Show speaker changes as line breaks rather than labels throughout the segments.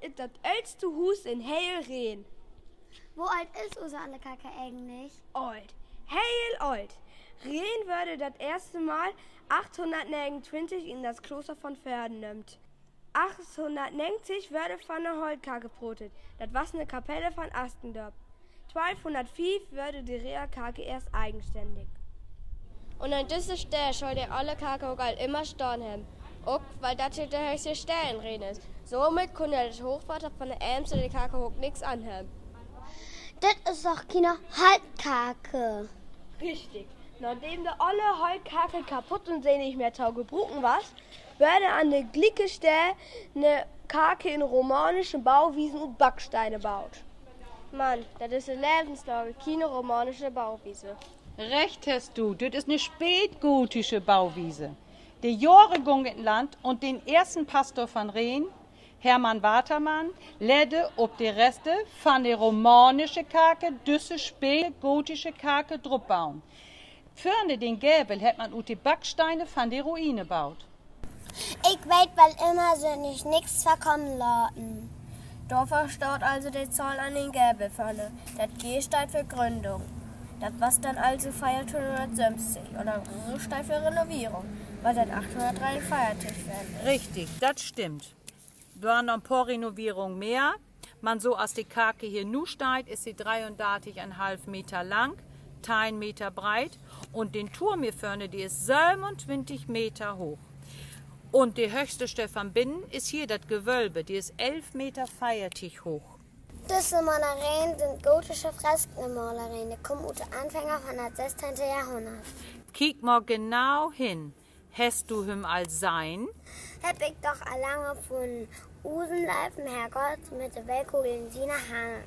ist das älteste Hus in Heil-Rehn.
Wo alt ist unsere alle Kacke eigentlich?
Alt. Heil alt. Rehn würde das erste Mal 829 in das Kloster von Verden nimmt. 890 würde von der Holtkake brotet. Das war eine Kapelle von Astendorp. 1205 würde die Reha-Kake erst eigenständig.
Und an dieser Stelle soll der alle Kake auch all immer stehen haben. Auch weil das hier der höchste Stelle in Rehn ist. Somit konnte das Hochvater von der Ämste die Kake auch nichts anhaben.
Das ist doch keine Halbkake.
Richtig. Nachdem der alle Holtkake kaputt und sie nicht mehr gebrochen war, würde an der gleichen Stelle eine Kake in romanischen Bauwiesen und Backsteine gebaut.
Mann, das ist eine Lebenslage, keine romanische Bauwiese.
Recht hast du, das ist eine spätgotische Bauwiese. Die Jahre gingen in Land und den ersten Pastor von Rehn, Hermann Watermann, lädte ob die Reste von der romanischen Kake, düsse spätgotische Kake drup bauen. Fürne den Gäbel hat man die Backsteine von der Ruine baut.
Ich weiß, weil immer so nicht nichts verkommen lassen.
Dafür steht also die Zahl an den Gäbel vorne. Das G steht für Gründung. Das was dann also feiert 1970 oder R steht für Renovierung, weil dann 803 feiertig werden.
Richtig, das stimmt. Da waren noch ein paar Renovierungen mehr. Man so als die Kake hier nu steht, ist sie 33,5 Meter lang, 1 Meter breit und den Turm hier vorne, die ist 27 Meter hoch. Und die höchste Stefan Binnen ist hier das Gewölbe, die ist 11 Meter feiertig hoch.
Diese Malereien sind gotische Freskenmalereien, die kommen aus den Anfänger von das 16. Jahrhundert.
Kiek mal genau hin. Hast du him als sein?
Hab ich doch lange von Usenleifen Herrgott mit der Weltkugel in seiner Hand.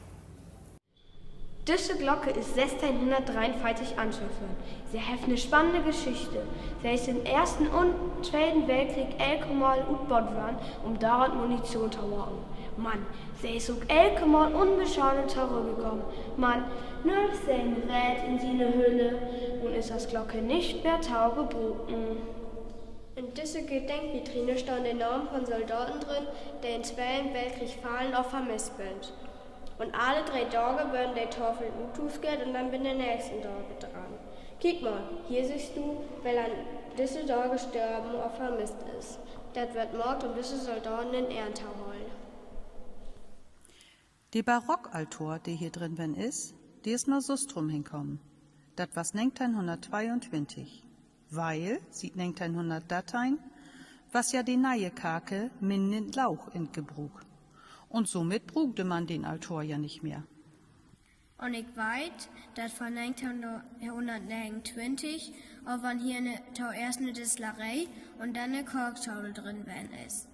Diese Glocke ist 1643 anzuführen. Sie hat eine spannende Geschichte. Sie ist im Ersten und Zweiten Weltkrieg elkemal utbaut worden, um daran Munition zu machen. Mann, sie ist auch elkemal unbeschadet zurückgekommen. Mann, nur sein Rät in seine Hülle und ist das Glocke nicht mehr taugebrochen.
In dieser Gedenkvitrine stehen die Namen von Soldaten drin, die im Zweiten Weltkrieg fallen oder vermisst sind. Und alle 3 Tage werden die Tafeln ausgeht und dann bin der nächsten Tage dran. Kiek mal, hier siehst du, wer an diese Tage sterben oder vermisst ist. Das wird Mord um diese Soldaten in Ehrentau holen.
Die Barockaltor, die hier drin ist, die ist nur so drum hinkommen. Das was 1922. Weil, sieht 1900 Dateien, was ja die neue Kake min den Lauch in Gebrug. Und somit brugte man den Altor ja nicht mehr.
Und ich weiß, dass von 1929 auch wenn hier erst eine Distillerie und dann eine Korkschaukel drin ist.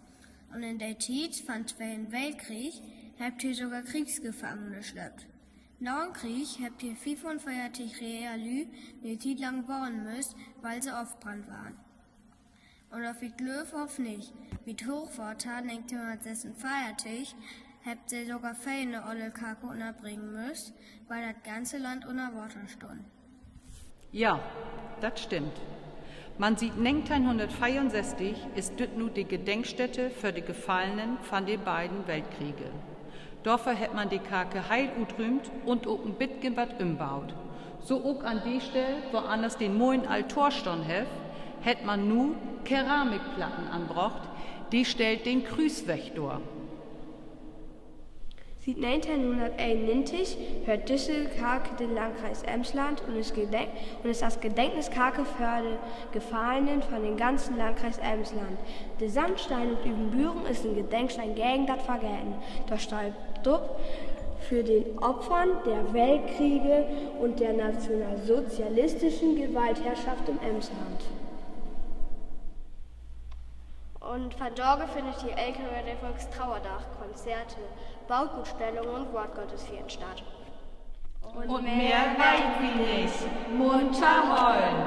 Und in der Zeit vom Zweiten Weltkrieg habt ihr sogar Kriegsgefangene geschleppt. Nach dem Krieg habt ihr 45 Realü eine Zeit lang bauen müsst, weil sie aufgebrannt waren. Und auf ich glaube auf nicht. Mit Hochwasser 1946 habt ihr sogar eine olle Kake unterbringen müsst, weil das ganze Land unter Wasser stand.
Ja, das stimmt. Man sieht 1964 ist das nu die Gedenkstätte für die Gefallenen von den beiden Weltkriegen. Dafür hat man die Kake heil utrümt und auch ein bisschen was umbaut. So auch an die Stelle, wo anders den neuen Altor stehen hat man nu Keramikplatten anbracht, die stellt den Krüßwächter.
Seit 1991 hört diese Kake den Landkreis Emsland und ist das Gedenkniskake für die Gefallenen von dem ganzen Landkreis Emsland. Der Sandstein und Übenbüren ist ein Gedenkstein gegen das Vergelten. Da steht drauf für den Opfern der Weltkriege und der nationalsozialistischen Gewaltherrschaft im Emsland.
Und von dort findet ihr LKW der Volkstrauerdach, Konzerte, Baugutstellungen und Wortgottesfeiern statt.
Und mehr weit wie nicht. Munter heulen.